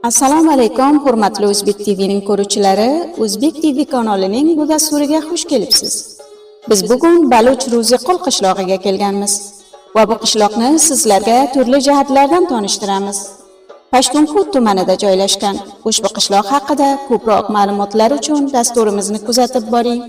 Assalomu alaykum, hurmatli O'zbek TV'ning ko'ruvchilari. O'zbek TV kanalining bu dasturiga xush kelibsiz. Biz bugun Baluch Ruziqul qishlog'iga kelganmiz va bu qishloqni sizlarga turli jihatlardan tanishtiramiz. Pashtunxut tumanida joylashgan ushbu qishloq haqida ko'proq ma'lumotlar uchun dasturimizni kuzatib boring.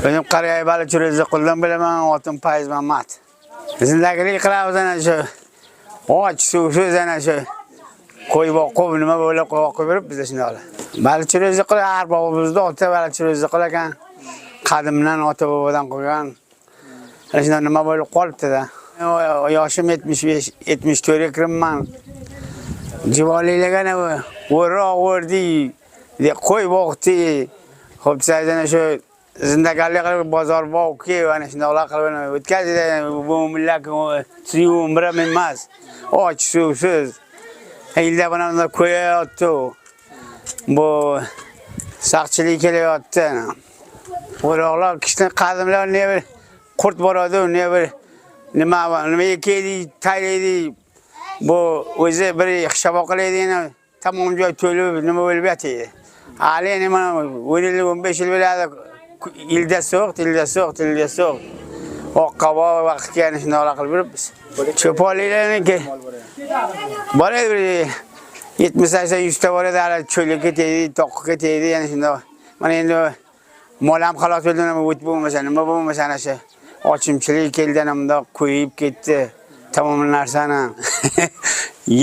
Benim Qarag'ay Baluch Ruziquldan bilaman, otim Fayz Mamat. Zindagilik qilamiz ana shu. Och, suvsiz ana shu. Qo'y boqib, nima bo'lib qo'yib berib biz shunday. Baluch Ruziqul har bobimizda ota Baluch Ruziqul ekan. Qadimdan ota bobodan qolgan. Ana shunday nima bo'lib qolibdi-da. Yoshim 75, 74 ga kiribman. Jivolilagan o'roq o'rdi, qo'y boqdi. Xo'p, saydan shu zindagalik qilib bozor boqib, ana shunday qilib o'tkazdi. Bu millat suyum biram emas. Och, suvsiz. Yilda bana qo'yayotdi. Bu saqchilik kelyapti. O'roqlar kishini qadimlar ne bir qurt boradi, ne bir nima yeydi, taylaydi. Bu o'zi bir xishoboq qilaydi, tamom joy to'lib nima bo'lib yotadi. Hali nima 10-15 yil bo'ladi. Yilda so'q. Oqqabo vaqtga yana shunday qilib yuribmiz. Cho'ponlarniki boradi 70-80 ta boradi, hali cho'lga ketadi, toqqa ketadi, yana shunday. Mana endi molam xalos bo'ldi, o't bo'lmasa, nima bo'lmasa ana shu ochimchilik keldan hamda qo'yib ketdi. Tamom narsani.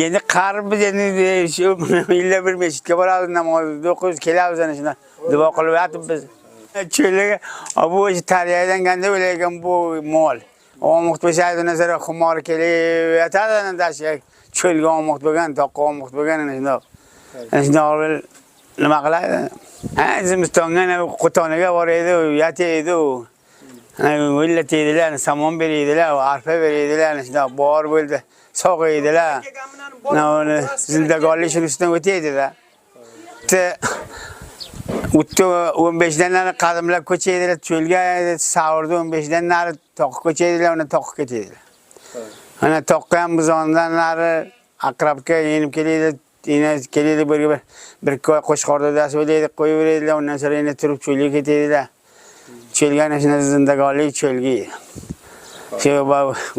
Endi qarib endi shu yillar bir masjidga boramiz, namoz o'qib kelamiz ana shunday. Duo qilib yotibmiz. Cho'lga bu tariyadan ganda o'ylagan bu mol. Omoq bo'lsaydi nazara xumor kelib yotadi, dashak cho'lga omoq bo'lgan, toqqa omoq bo'lgan ana shunday. Ana shunday nima qiladi? Zimistonga Qo'tonaga boradi, yotadi. O'ylatadilar, samon beradilar, arpa beradilar, ana shunday bor bo'ldi. Sog'aydilar. Zindagonlik shuni ustidan o'taydi-da. 15 dan nari qadimlar ko'chaydilar, cho'lga savrda 15 dan nari toqqa ko'chaydilar, uni toqqa ketadilar. Ana toqqa ham bizondan nari aqrabga yenib keladi, yana keladi bir qo'shqorda dast o'laydi, qo'yib beradilar, undan so'ng yana turib cho'lga ketadilar. Cho'lga ana shunday zindagonlik cho'lga. Shu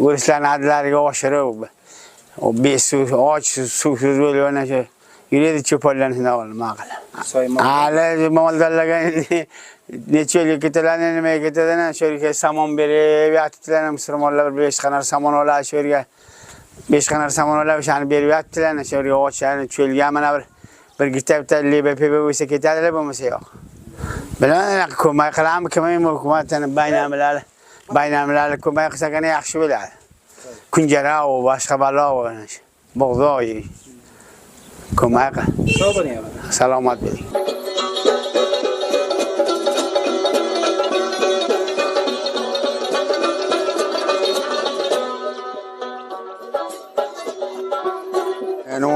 o'rislarning adlariga oshirib, besuv, och, suvsiz bo'lib ana shu yuradi cho'ponlarni nima qiladi. Hali moldorlarga necha yilga ketadilar, nimaga ketadilar, shu yerga samon berib yotibdilar, musulmonlar 5 qanar samon oladi, shu yerga 5 qanar samon olib o'shani berib yotibdilar, shu yerga ochani cho'lga mana bir bitta lebe bo'lsa ketadilar, bo'lmasa yo'q. Bilaman, ko'mak qilamiz, kim hukumatning baynamlari ko'mak qilsa yaxshi bo'ladi. Kunjara va boshqa balo bug'doy ko'mak. Salomat bo'ling.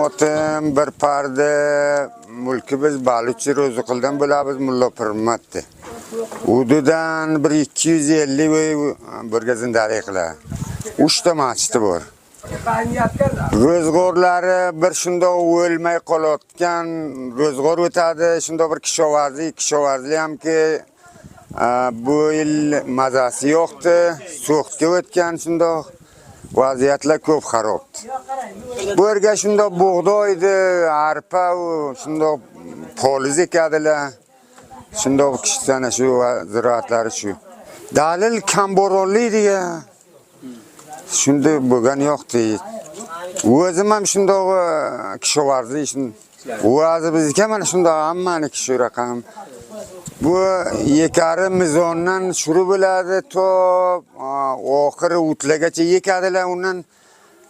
Otim bir parda mulki biz Baluch Ruziquldan bo'lamiz, Mulla Pirmatdi. Ududan bir 250 birga zindalik qiladi. 3 ta masjidi bor. Ro'zg'orlari bir shundoq o'lmay qolayotgan ro'zg'or o'tadi, shundoq bir kishovarzi hamki bu yil mazasi yo'qdi, so'qqa o'tgan shundoq vaziyatlar ko'p xarobdi. Bu yerga shundoq bug'doydi, arpa va shundoq poliz ekadilar. Shundoq kishana shu ziroatlari shu. Dalil kamboronligiga shunday bo'lgan yo'qdi. O'zim ham shundoq kishovarzi ishni. O'zi bizga mana shundoq hammani kishi raqam. Bu yekari mizondan shuru bo'ladi to oxiri o'tlagacha yekadilar, undan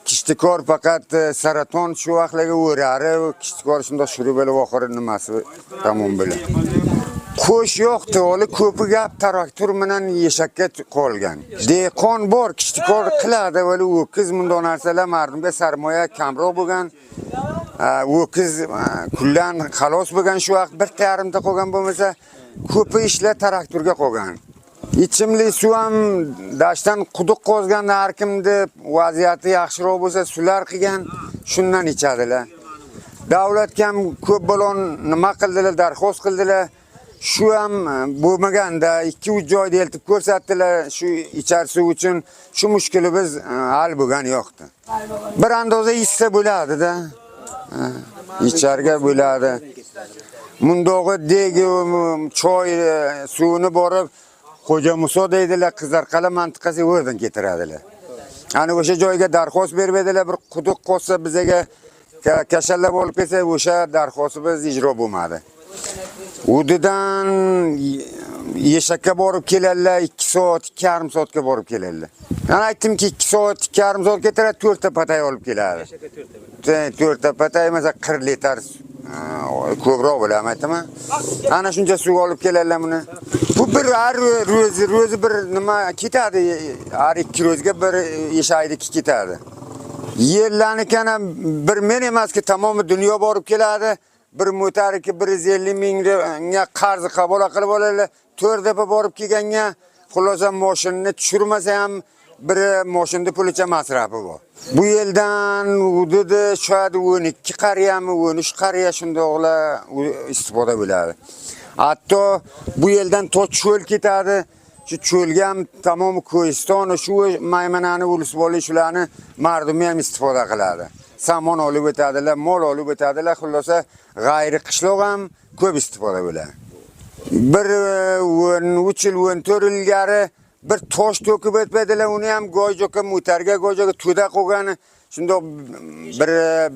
kishtikor faqat saraton shu vaqtlarga o'rari, kishtikor shundoq shuru bo'lib oxiri nimasi tamom bo'ladi. Ko'sh yo'qdi, hali ko'pi gap traktor bilan yeshakka qolgan. Dehqon bor, kichikor qiladi, vali o'kiz bunday narsalar mardumga sarmoya kamroq bo'lgan. O'kiz kullan xalos bo'lgan shu vaqt bir yarimta qolgan bo'lmasa, ko'pi ishlar traktorga qolgan. İçimlik suv ham dashtan quduq qozganda har kimni vaziyati yaxshiroq bo'lsa, sular qilgan, shundan ichadilar. Davlatga ham ko'p bo'lon nima qildilar, darxost qildilar. Shu ham bo'lmaganda 2-3 joyda eltib ko'rsatdilar, shu ichar suv uchun shu mushkulimiz hal bo'lgan yo'qdi. Bir andoza hissa bo'ladi-da. İçarga bo'ladi. Mundog'i degi choy suvini borib Xo'ja Muso deydilar, Qizarqala mantiqasi o'rdan ketiradilar. Ana o'sha joyga darxost bermedilar, bir quduq qolsa bizga kashallab olib kelsa, o'sha darxostimiz ijro bo'lmadi. Udidan yeshakka borib keladilar, 2 soat, 2,5 soatga borib keladilar. Men aytdimki 2 soat, 2,5 soat ketiradi, 4 ta patay olib keladi. 4 ta patay mesela 40 litr ko'proq bo'laman aytaman. Ana shuncha suv olib keladilar buni. Bu bir har ro'zi bir nima ketadi, har 2 ro'zga bir yeshaydi ketadi. Yerlarnikan ham bir men emaski, tamomi dunyo borib keladi. Bir motoriki 150 mingga qarz qabul qilib oladilar. 4 defa borib kelganga xulosa mashinani tushirmasa ham bir mashinada pulicha masrafi bor. Bu yildan hududi shoyad 12 qariyami, 13 qariya shundoqlar istifoda bo'ladi. Hatto bu yildan to cho'l ketadi. Shu cho'lga ham tamomi Ko'iston, shu maymanani ulusboli shularni mardumi ham istifoda qiladi. Samon olib o'tadilar, mol olib o'tadilar, xulosa g'ayri qishloq ham ko'p istifoda bo'ladi. Bir 3 yil 14 yil ilgari bir tosh to'kib o'tmadilar, uni ham go'yjoqqa mutarga go'yjoqqa to'da qo'ygani, shundoq bir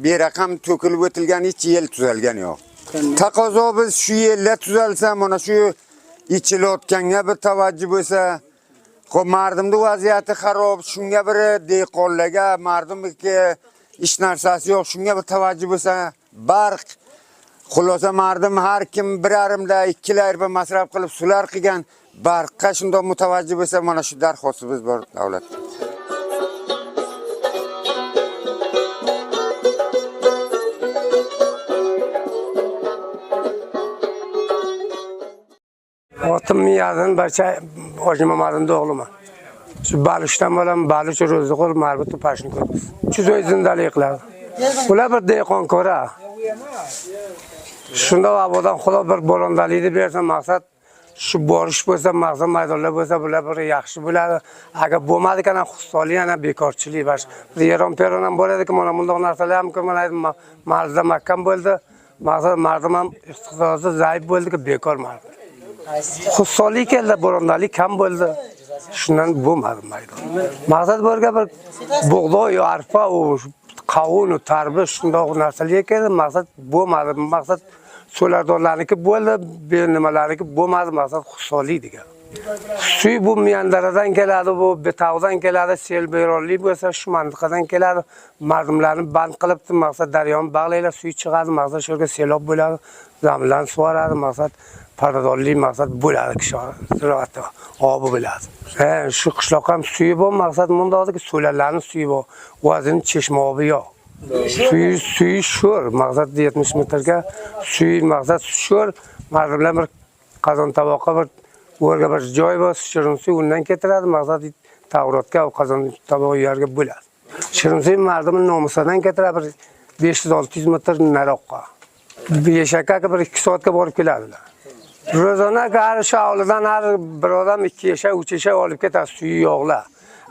beraqam to'kilib o'tilgan, hech yil tuzalgan yo'q. Taqozo biz shu yillar tuzalsa, mana shu ichilayotganga bir tavajjuh bo'lsa, xo'p mardumning vaziyati xarob, shunga bir dehqonlarga, mardumga ish narsasi yo'q, shunga bir tavajjuh bo'lsa, barq xulosa mardum har kim 1,5da 2 arpa masraf qilib sular qilgan, barqqa shundoq mutavajjih bo'lsa, mana shu darxostimiz bor davlat. Otim miyazın barcha Hojimamadın doğuluma. Şu Balışdan bilan Baluch Ro'ziqul marbuti pashni ko'ramiz. 300 oy zindalik qiladi. Ular bir dehqon ko'ra. Shunda abodan Xudo bir bo'londalikni bersa, maqsad shu borish bo'lsa, maqsad maydonlar bo'lsa, bular bir yaxshi bo'ladi. Agar bo'lmadi kana xususoli yana bekorchilik bor. Yeron peron ham bo'ladi-ki, mana bunday narsalar ham ko'malaydi. Malda makam bo'ldi. Maqsad mardum ham iqtisodi zaif bo'ldi-ki, bekor mardi. Xususoli keldi, bo'londalik kam bo'ldi. Shundan bo'lmadi maydon. Maqsad bo'lga bir bug'doy, arpa, qovun, tarbish shunday narsalar keldi. Maqsad bo'lmadi. Maqsad so'lardorlarniki bo'ldi, nimalarniki bo'lmadi, maqsad xususoli degan. Suv bu Miyandaradan keladi, bu Betavdan keladi, Selberonlik bo'lsa shu mantiqadan keladi. Mardumlarni band qilibdi, maqsad daryoni bag'laylar, suv chiqadi, maqsad shurga selob bo'ladi, zaminlarni sug'oradi, maqsad paradorlik maqsad bo'ladi kishor ziroatda obi bo'ladi. Shu qishloq ham suvi bor, maqsad mundaqki so'larlarni suvi bor, o'zini cheshma obi yo'q. Suvi sho'r, maqsad 70 metrga suvi maqsad sho'r, mardumlar bir qozon tovoqqa bir o'rga bir joy bor, shirin suv undan ketiradi, maqsad Tavrotga qozon tovoq yerga bo'ladi. Shirin suv mardumning nomusidan ketiradi bir 500-600 metr nariroqqa. Yeshakka bir 2 soatga borib keladilar. Ro'zona har shovlidan har bir odam 2 yeshak, 3 yeshak olib ketadi suvi yo'qlar.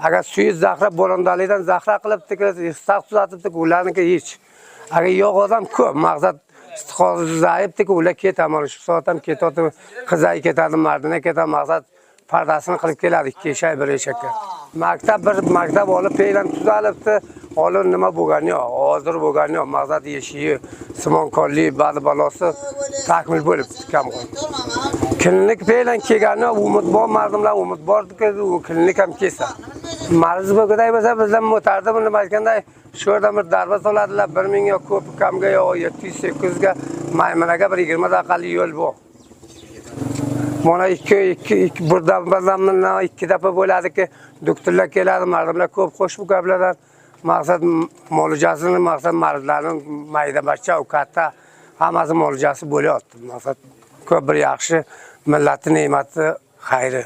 Agar suvi zahra bo'londalikdan zahra qilibdi, istiq tuzatibdi, ularniki hech. Agar yo'q odam ko'p, maqsad istiqozi zaifdi, ular ketadi, shu soat ham ketadi, qizay ketadi, mardina ketadi, maqsad pardasini qilib keladi 2 yeshak, 1 yeshakka. Maktab olib peylan tuzalibdi, olib nima bo'lgani yo'q, hozir bo'lgani yo'q, maqsad yeshiyi, simonkorlik, balosi takmil bo'lib kam qoldi. Klinik peylan kelgani umid bor, mardumlar umid borki, u klinik ham kelsa. Marz bo'lganda bo'lsa bizdan mo'tarda buni aytganday shu yerda bir darba soladilar, 1000 yo ko'p kamga yo 700-800 ga Maymanaga bir 20 daqiqalik yo'l bor. Mana birdan ikki defa bo'ladiki, doktorlar keladi, mardimlar ko'p qo'sh bu gaplardan. Maqsad mo'ljasini, maqsad mardlarning mayda bachcha u katta hammasi mo'ljasi bo'lyapti. Maqsad ko'p bir yaxshi millatning ne'mati xayri.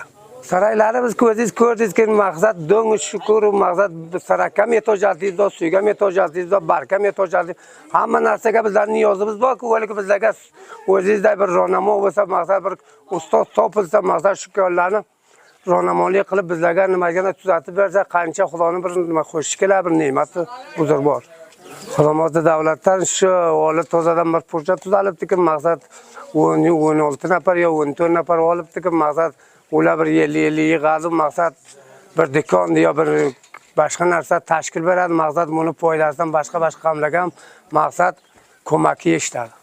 Saraylarimiz biz ko'rdingizki, maqsad do'ng shukr, maqsad sarakam etojatliyiz, suyga etojatliyiz, barkam etojatliyiz. Hamma narsaga bizlarning niyozimiz bor-ku, o'lik bizlarga o'zingizday bir ro'namo bo'lsa, maqsad bir ustoz topilsa, maqsad shukrlarni ro'namolik qilib bizlarga nimaga tuzatib bersa, qancha Xudoning bir nima qo'shish kelar, bir ne'mati huzur bor. Xizmatda davlatdan shu ola tozadan bir proje tuzalibdi-ki, maqsad 16 nafar yo 14 nafar olibdi-ki, maqsad ular bir 50 yig'adi, maqsad bir do'kon yo bir boshqa narsa tashkil beradi, maqsad buni foydasidan boshqa qamlarga maqsad ko'makka ishladi.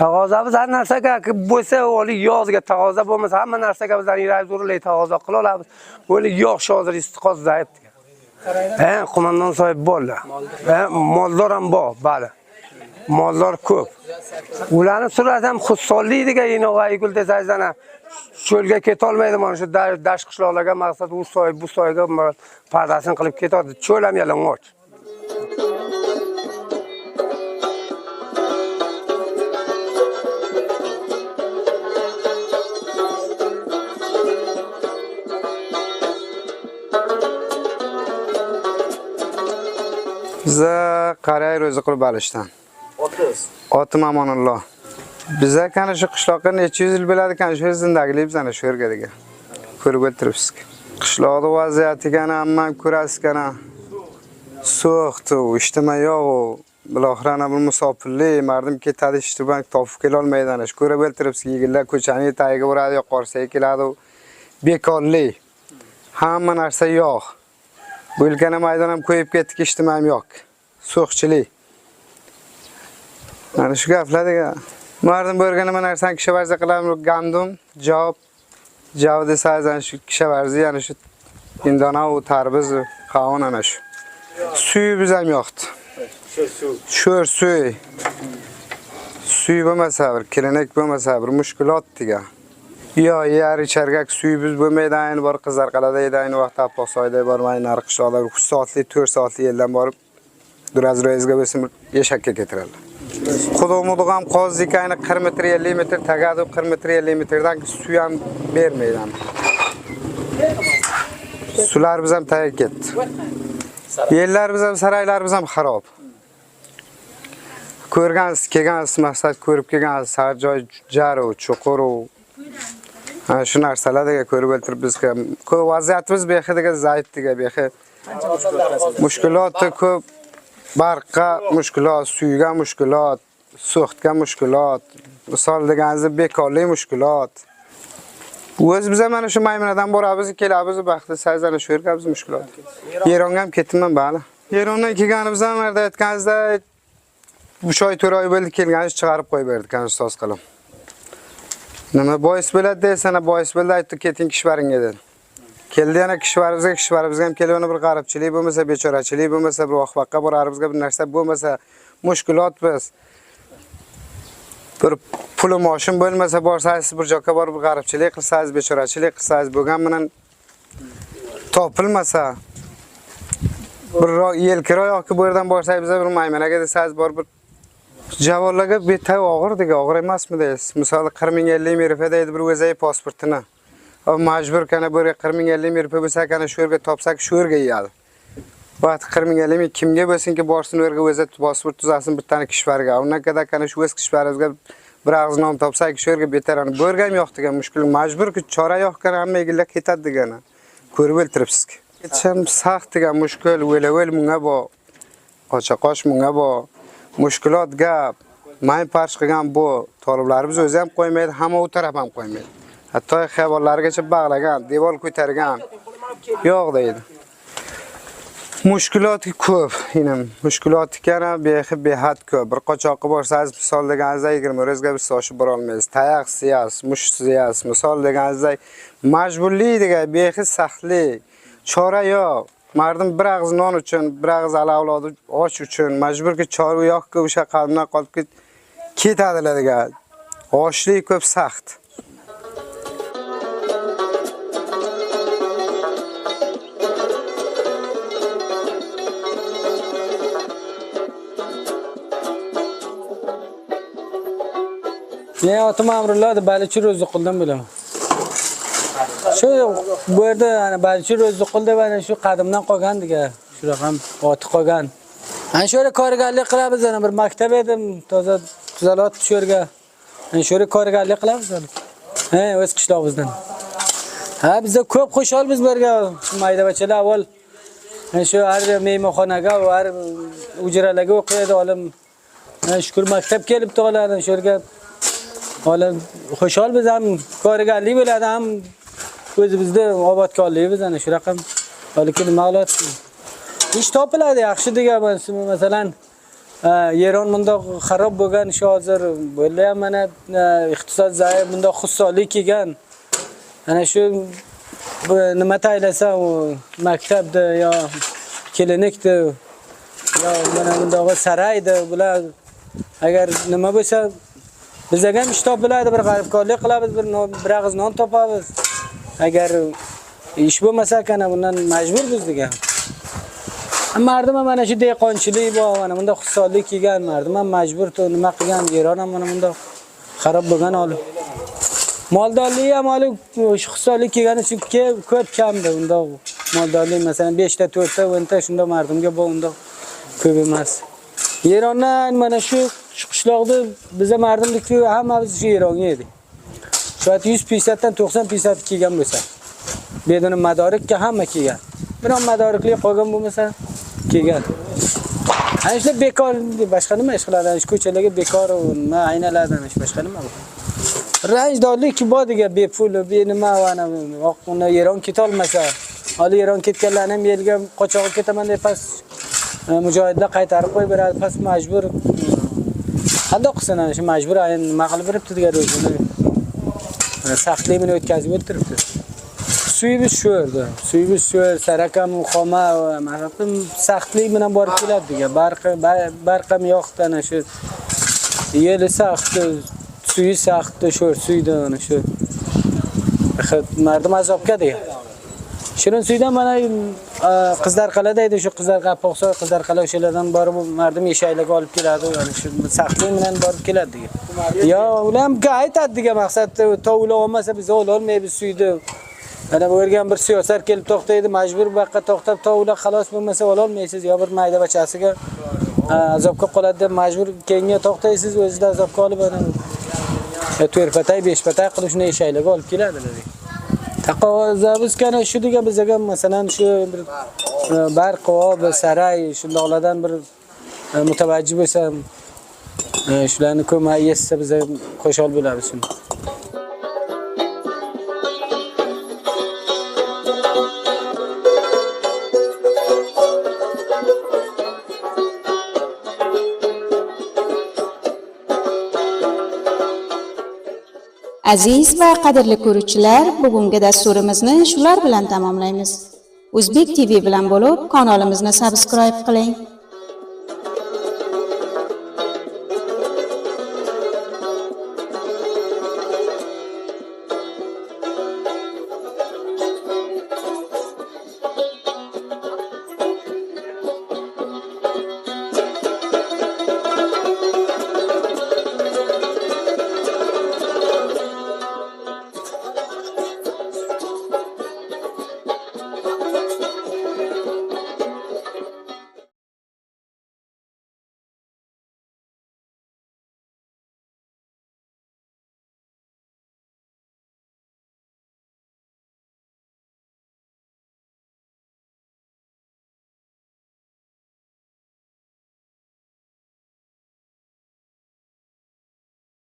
Taqozamiz har narsaga bo'lsa, o'li yozga taqoza bo'lmasa, hamma narsaga bizdan yurag'izurli taqoza qila olamiz. O'li yo'q hozir istiqoz zaif. Qo'mondon sohib bo'ldi. Moldor ham bor, bali. Moldor ko'p. Ularni surat ham xussonlik degan inoqay gul desangizana cho'lga keta olmaydi, mana shu dash qishloqlarga maqsad u soy bu soyga pardasini qilib ketadi. Cho'l ham yalang'och. Biza Qaray Ro'ziqul Balishdan. Otim Amonullo. Biza kana shu qishloqqa necha yuz yil bo'ladi kan shu zindagili bizani shu yerga degan. Ko'rib o'tiribsiz. Qishloqda vaziyati kana hamma ko'rasiz kana. So'xtu, ijtimoiy yo'q, biloxrana bir musofirlik, mardim ketadi ishtiban topib kela olmaydi ana shu ko'rib o'tiribsiz. Yigitlar ko'chaning tagiga boradi, yo'qorsaga keladi. Bekorlik. Hamma narsa yo'q. Bu yilgina maydon ham qo'yib ketdik, ijtimoiy yo'q. So'xchilik. Mana shu gaplarga mardim bo'lgani mana narsani kishi varza qilamiz, gandum, javob desangiz ana shu kishi varzi, yana shu indona u tarbiz, qavun ana shu. Suyimiz ham yo'qdi. Sho'r suy. Suy bo'lmasa, bir klinik bo'lmasa, bir mushkulot degan. Yo, yer icharga suyimiz bo'lmaydi, ayni bor Qizarqalada edi, ayni vaqtda Posoyda bormay, nari qishloqda 3 soatlik, 4 soatlik yerdan borib Duraz Ro'yizga bo'lsin eshakka ketiradi. Xudo ham qo'zdik ayni 40 metr 50 metr tagadi, 40 metr 50 metrdan suv ham bermaydi. Sularimiz ham tayyor ketdi. Yerlarimiz ham, saraylarimiz ham xarob. Ko'rgansiz, kelgansiz, maqsad ko'rib kelgansiz, har joy jar va chuqur. Shu narsalarga ko'rib o'tiribmizki, ko'p vaziyatimiz behidiga zaif degan behi. Mushkulot ko'p. Barqqa mushkulot, suyga mushkulot, so'xtga mushkulot, misol deganingizda bekorlik mushkulot. O'zimiz ham mana shu maymunadan boramiz, kelamiz, baxtli sayzana shu yerga biz mushkulot. Yeronga ham ketdim bali. Yerondan kelganimizda ham marda aytganingizda 3 oy 4 oy bo'ldi kelganiz chiqarib qo'yib berdi kan ustoz qilim. Nima bois bo'ladi desana, bois bo'ldi aytdi keting kishvaringga dedi. Keldi yana kishvarimizga ham kelib bir g'aribchilik bo'lmasa, bechorachilik bo'lmasa, bir vaqtga borarimizga bir narsa bo'lmasa, mushkulot biz. Bir pul moshin bo'lmasa, borsangiz bir joyga borib g'aribchilik qilsangiz, bechorachilik qilsangiz, bo'lgan bilan topilmasa, bir yelkiro yoki bu yerdan borsangiz, bir maymunaga desangiz, bor bir javonlarga betay og'ir degan, og'ir emasmi deysiz? Misol 40 ming 50 ming rupiya deydi bir o'zay pasportini. Majbur kana bir 40 ming 50 ming rupiya bo'lsa kana shu yerga topsak shu yerga yeyadi. Vaqt 40 ming 50 ming kimga bo'lsinki borsin u yerga o'zi pasport tuzasin bittani kishvarga. Undan kadar kana shu o'z kishvarimizga bir og'iz non topsak shu yerga betarani bo'rgam yo'q degan mushkul majburki chora yo'q kana hamma egillar ketadi degani. Ko'rib o'tiribsiz-ki. Ketishim saxt degan mushkul, o'lavel munga bo. Qochaqosh munga bo. Mushkulot gap. May parch qilgan bu talablarimiz o'zi ham qo'ymaydi, hamma u taraf ham qo'ymaydi. Hatto hayvonlargacha bog'lagan, devor ko'targan. Yo'q deydi. Mushkulot ko'p, inim. Mushkulot kana behad ko'p. Bir qochoqqa borsangiz, misol deganingizda 20 o'zga bir so'shi bora olmaysiz. Tayoq siyas, mush siyas, misol deganingizda majburlik degan behi saxtlik. Chora yo'q. Mardim bir og'iz non uchun, bir og'iz alavlodi och uchun majburki chora yo'qki o'sha qadimdan qolib ketadilar degan. Ochlik ko'p saxt. Men otim Amrulloh Balichi Ro'ziquldan bo'laman. Shu bu yerda ana Balichi Ro'ziqul deb ana shu qadimdan qolgan degan, shunaqa ham oti qolgan. Ana shu yerda korgarlik qilamiz, ana bir maktab edim, toza tuzalot shu yerga. Ana shu yerda korgarlik qilamiz. O'z qishlog'imizdan. Ha, bizda ko'p qo'shol biz berga maydabachalar avval shu har mehmonxonaga va har ujralarga o'qiydi olim. Shukr maktab kelibdi olar, shu yerga olim qo'shol biz ham korgarlik bo'ladi, ham o'zimizda obodkorligimiz ana shu raqam. Lekin ma'lumot ish topiladi yaxshi degan, masalan, Yeron bunda xarob bo'lgan, shu hozir bo'ldi ham mana iqtisod zaif bunda xususonlik kelgan. Ana shu nima taylasa u maktabda yo klinikda yo mana bundag'i sarayda bular agar nima bo'lsa bizga ham ish topiladi, bir g'aribkorlik qilamiz, bir og'iz non topamiz. Agar ish bo'lmasa kana bundan majbur biz degan. Mardum ham mana shu dehqonchilik bor, mana bunda xususonlik kelgan, mardum ham majbur nima qilgan, Eron ham mana bunda xarob bo'lgan olib. Moldorlik ham olib shu xususonlik kelgani uchun ko'p kamda unda moldorlik, masalan 5 ta 4 ta 10 ta shunda mardumga bu unda ko'p emas. Erondan mana shu qishloqda biza mardumlik hammamiz shu Eronga edik. Soat 150 dan 90% kelgan bo'lsa. Bedon madarikka hamma kelgan. Biroq madarikli qolgan bo'lmasa kelgan. Ana shu bekor boshqa nima ish qiladi? Shu ko'chalarga bekor nima aynalardan boshqa nima bor? Rajdorlik bor degan, bepul, benima va ana Eron ketolmasa, hali Eron ketganlarni ham yerga qochoqqa ketaman deb pas mujohidlar qaytarib qo'yib beradi, pas majbur. Qanday qilsin ana shu majbur nima qilib beribdi degan o'zini. Saxtlikni o'tkazib o'tiribdi. Suyimiz shu yerda. Suyimiz shu yer, sarakam, xoma va masalan saxtlik bilan borib keladi degan. Barqam yo'qdi ana shu. Yeri saxt, suyi saxt, shu suyda ana shu. Mardum azobga degan. Shirin suydan mana qizlar qalada edi, shu qizlar qapoqsoy, qizlar qala o'shalardan borib mardum eshaklarga olib keladi, ya'ni shu saxtlik bilan borib keladi degan. Yo, ular ham aytadi degan maqsad, tovula olmasa biz olmaymiz suyda. Ana bu yerga bir siyosat kelib to'xtaydi, majbur bu yoqqa to'xtab tovula xalos bo'lmasa ololmaysiz, yo bir mayda bachasiga azobga qoladi deb majbur keyinga to'xtaysiz, o'zida azobga olib ana 4 patay 5 patay qilib shuni eshaklarga olib keladilar. Taqozomiz kana shu degan bizga masalan shu bir barqo va saray shundoqlardan bir mutavajjih bo'lsa, shularni ko'mayi yetsa biz qo'shol bo'lamiz shuni. Aziz va qadrli ko'ruvchilar, bugungi dasturimizni shular bilan tamomlaymiz. O'zbek TV bilan bo'lib, kanalimizni subscribe qiling.